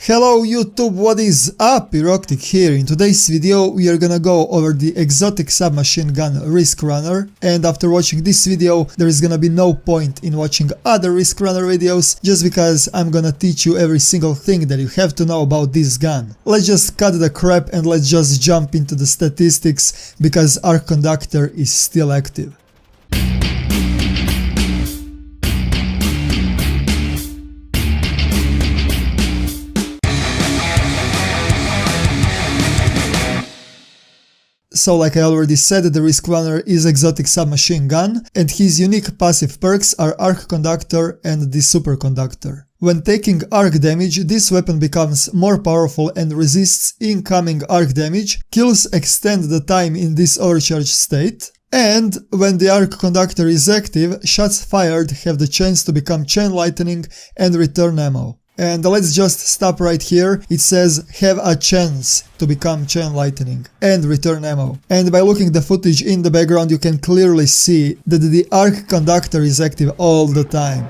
Hello YouTube, what is up? Piroctic here. In today's video we are gonna go over the exotic submachine gun Riskrunner, and after watching this video there is gonna be no point in watching other Riskrunner videos just because I'm gonna teach you every single thing that you have to know about this gun. Let's just cut the crap and let's just jump into the statistics because our conductor is still active. So like I already said, the Riskrunner is exotic submachine gun, and his unique passive perks are arc conductor and the superconductor. When taking arc damage, this weapon becomes more powerful and resists incoming arc damage, kills extend the time in this overcharged state, and when the arc conductor is active, shots fired have the chance to become chain lightning and return ammo. And let's just stop right here. It says have a chance to become chain lightning and return ammo. And by looking the footage in the background you can clearly see that the arc conductor is active all the time.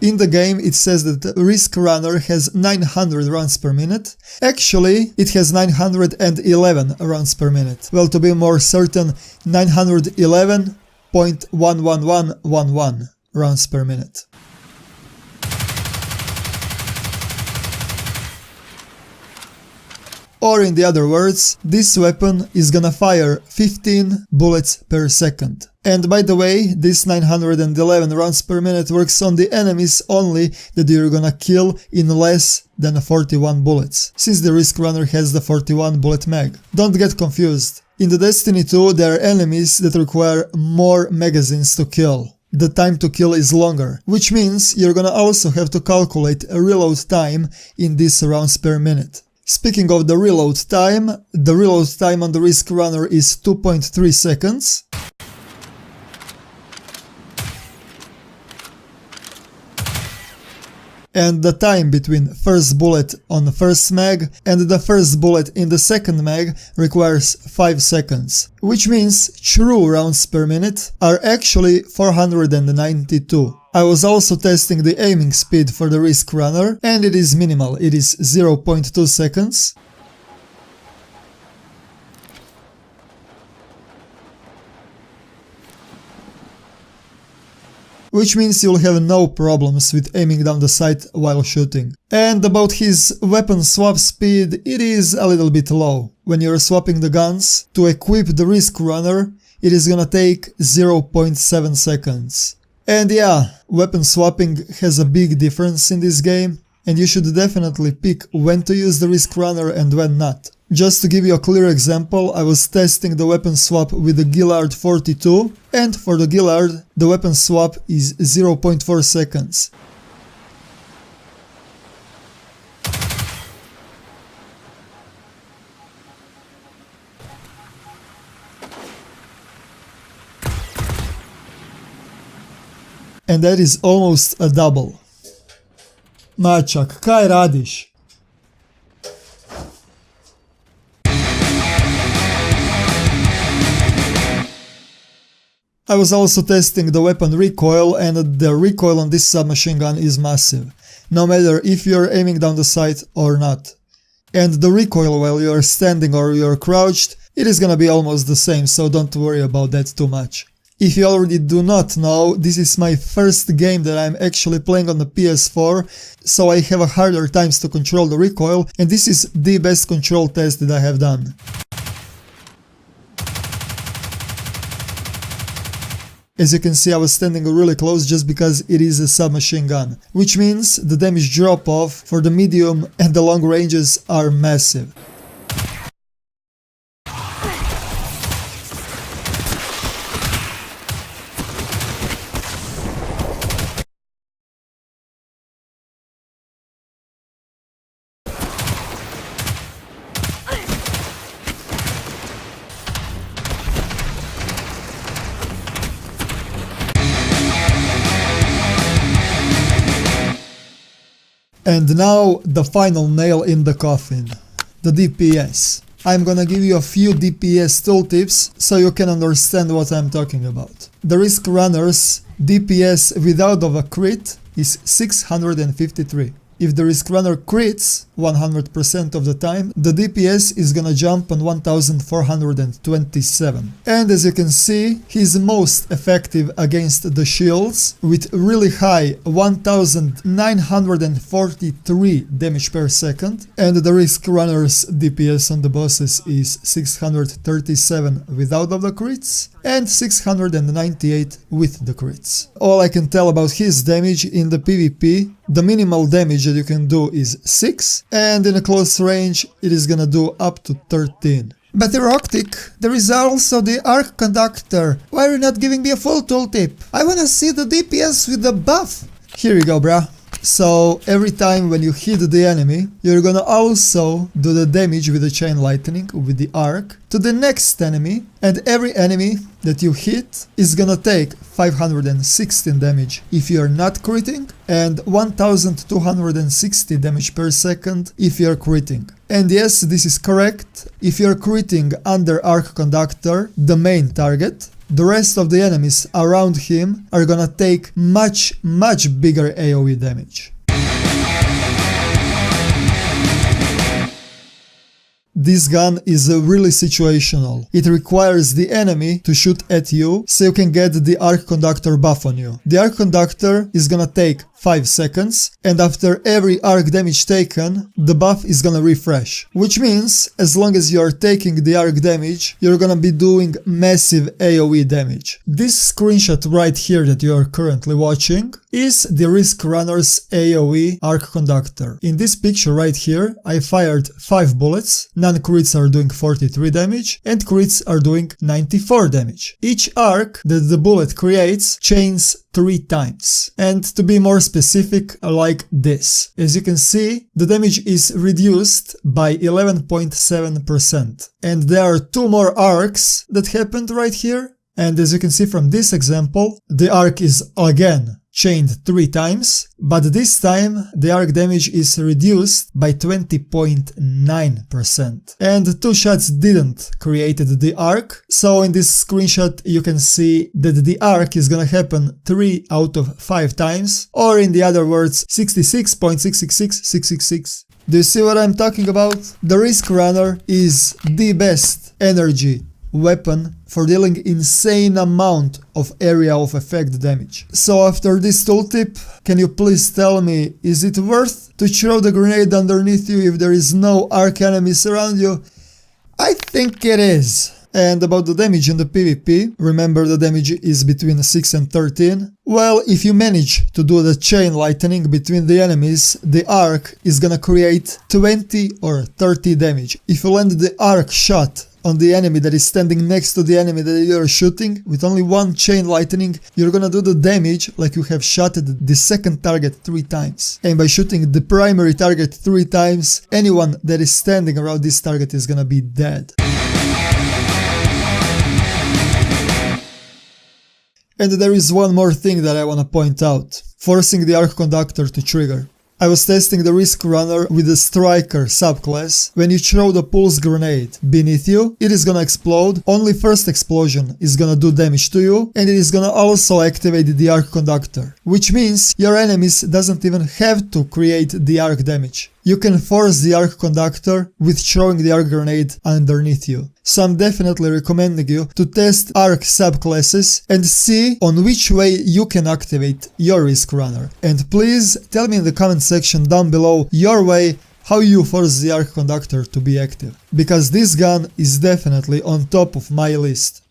In the game it says that Riskrunner has 900 rounds per minute. Actually, it has 911 rounds per minute. Well, to be more certain, 911.11111 rounds per minute. Or in the other words, this weapon is gonna fire 15 bullets per second. And by the way, this 911 rounds per minute works on the enemies only that you're gonna kill in less than 41 bullets, since the Riskrunner has the 41 bullet mag. Don't get confused. In the Destiny 2 there are enemies that require more magazines to kill. The time to kill is longer, which means you're gonna also have to calculate a reload time in these rounds per minute. Speaking of the reload time on the Riskrunner is 2.3 seconds. And the time between first bullet on the first mag and the first bullet in the second mag requires 5 seconds, which means true rounds per minute are actually 492. I was also testing the aiming speed for the Riskrunner and it is minimal, it is 0.2 seconds. Which means you'll have no problems with aiming down the sight while shooting. And about his weapon swap speed, it is a little bit low. When you're swapping the guns, to equip the Riskrunner, it is gonna take 0.7 seconds. And yeah, weapon swapping has a big difference in this game, and you should definitely pick when to use the Riskrunner and when not. Just to give you a clear example, I was testing the weapon swap with the Gillard 42, and for the Gillard, the weapon swap is 0.4 seconds. And that is almost a double. Mačak, kaj radiš? I was also testing the weapon recoil, and the recoil on this submachine gun is massive, no matter if you're aiming down the sight or not. And the recoil while you're standing or you're crouched, it is gonna be almost the same, so don't worry about that too much. If you already do not know, this is my first game that I'm actually playing on the PS4, so I have a harder times to control the recoil, and this is the best control test that I have done. As you can see, I was standing really close just because it is a submachine gun, which means the damage drop off for the medium and the long ranges are massive. And now the final nail in the coffin, the DPS. I'm gonna give you a few DPS tooltips so you can understand what I'm talking about. The Riskrunner's DPS without of a crit is 653. If the Riskrunner crits 100% of the time, the DPS is gonna jump on 1427. And as you can see, he's most effective against the shields with really high 1943 damage per second. And the Riskrunner's DPS on the bosses is 637 without of the crits and 698 with the crits. All I can tell about his damage in the PvP, the minimal damage that you can do is 6, and in a close range it is gonna do up to 13. But Eroctic, there is also the Arc Conductor. Why are you not giving me a full tooltip? I wanna see the DPS with the buff. Here you go, bruh. So every time when you hit the enemy, you're gonna also do the damage with the Chain Lightning, with the Arc, to the next enemy, and every enemy that you hit is gonna take 516 damage if you're not critting, and 1260 damage per second if you're critting. And yes, this is correct, if you're critting under Arc Conductor, the main target, the rest of the enemies around him are gonna take much bigger AoE damage. This gun is really situational. It requires the enemy to shoot at you so you can get the Arc Conductor buff on you. The Arc Conductor is gonna take 5 seconds, and after every arc damage taken, the buff is gonna refresh. Which means, as long as you are taking the arc damage, you're gonna be doing massive AoE damage. This screenshot right here that you are currently watching is the Riskrunner's AoE Arc Conductor. In this picture right here, I fired 5 bullets, non-crits are doing 43 damage, and crits are doing 94 damage. Each arc that the bullet creates chains 3 times. And to be more specific, like this. As you can see, the damage is reduced by 11.7%. And there are 2 more arcs that happened right here. And as you can see from this example, the arc is again chained 3 times, but this time the arc damage is reduced by 20.9%. And 2 shots didn't created the arc, so in this screenshot you can see that the arc is gonna happen 3 out of 5 times, or in the other words 66.666666. Do you see what I'm talking about? The Riskrunner is the best energy weapon for dealing insane amount of area of effect damage. So after this tooltip, can you please tell me, is it worth to throw the grenade underneath you if there is no arc enemies around you? I think it is. And about the damage in the PvP, remember the damage is between 6 and 13? Well, if you manage to do the chain lightning between the enemies, the arc is gonna create 20 or 30 damage. If you land the arc shot on the enemy that is standing next to the enemy that you are shooting, with only 1 chain lightning, you're gonna do the damage like you have shot at the second target 3 times. And by shooting the primary target 3 times, anyone that is standing around this target is gonna be dead. And there is one more thing that I wanna point out. Forcing the Arc Conductor to trigger. I was testing the Riskrunner with the Striker subclass. When you throw the pulse grenade beneath you, it is gonna explode. Only first explosion is gonna do damage to you, and it is gonna also activate the Arc Conductor. Which means your enemies doesn't even have to create the arc damage. You can force the Arc Conductor with throwing the arc grenade underneath you. So I'm definitely recommending you to test arc subclasses and see on which way you can activate your Riskrunner. And please tell me in the comment section down below your way how you force the Arc Conductor to be active. Because this gun is definitely on top of my list.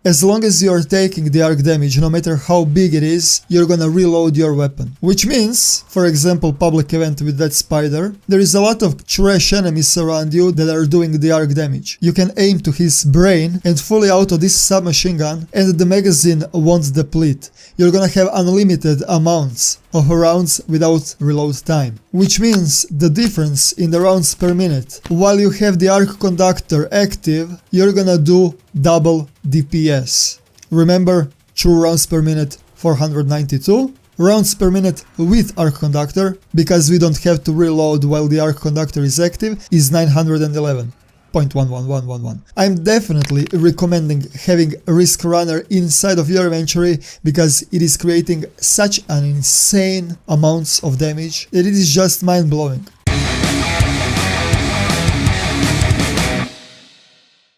As long as you are taking the arc damage, no matter how big it is, you're gonna reload your weapon. Which means, for example, public event with that spider, there is a lot of trash enemies around you that are doing the arc damage. You can aim to his brain and fully auto this submachine gun, and the magazine won't deplete. You're gonna have unlimited amounts of rounds without reload time. Which means the difference in the rounds per minute. While you have the Arc Conductor active, you're gonna do double DPS. Remember, 2 rounds per minute 492, Rounds per minute with arc conductor, because we don't have to reload while the arc conductor is active, is 911.11111. I'm definitely recommending having Riskrunner inside of your inventory because it is creating such an insane amounts of damage that it is just mind-blowing.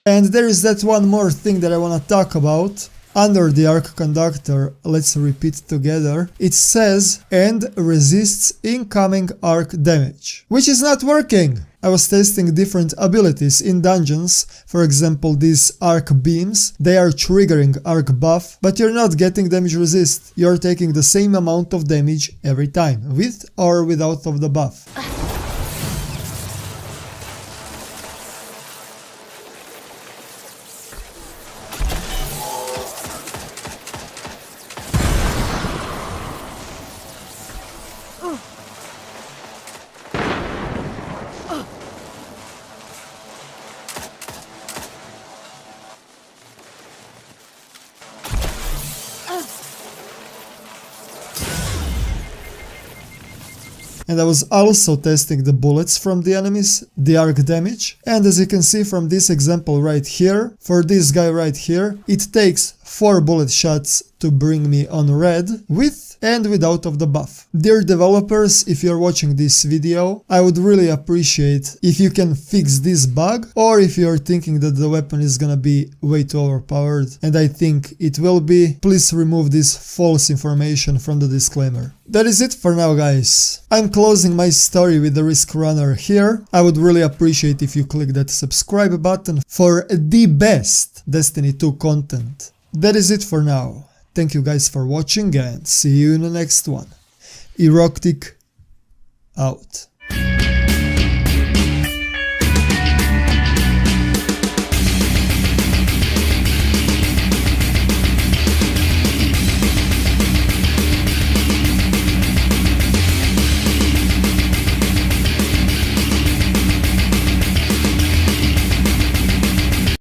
And there is that one more thing that I want to talk about. Under the arc conductor, let's repeat together, it says and resists incoming arc damage, which is not working. I was testing different abilities in dungeons, for example these arc beams, they are triggering arc buff, but you're not getting damage resist, you're taking the same amount of damage every time, with or without of the buff. And I was also testing the bullets from the enemies, the arc damage, and as you can see from this example right here, for this guy right here, it takes 4 bullet shots to bring me on red, with and without of the buff. Dear developers, if you're watching this video, I would really appreciate if you can fix this bug, or if you're thinking that the weapon is gonna be way too overpowered, and I think it will be, please remove this false information from the disclaimer. That is it for now, guys. I'm closing my story with the Riskrunner here. I would really appreciate if you click that subscribe button for the best Destiny 2 content. That is it for now. Thank you guys for watching and see you in the next one. Eroctic out.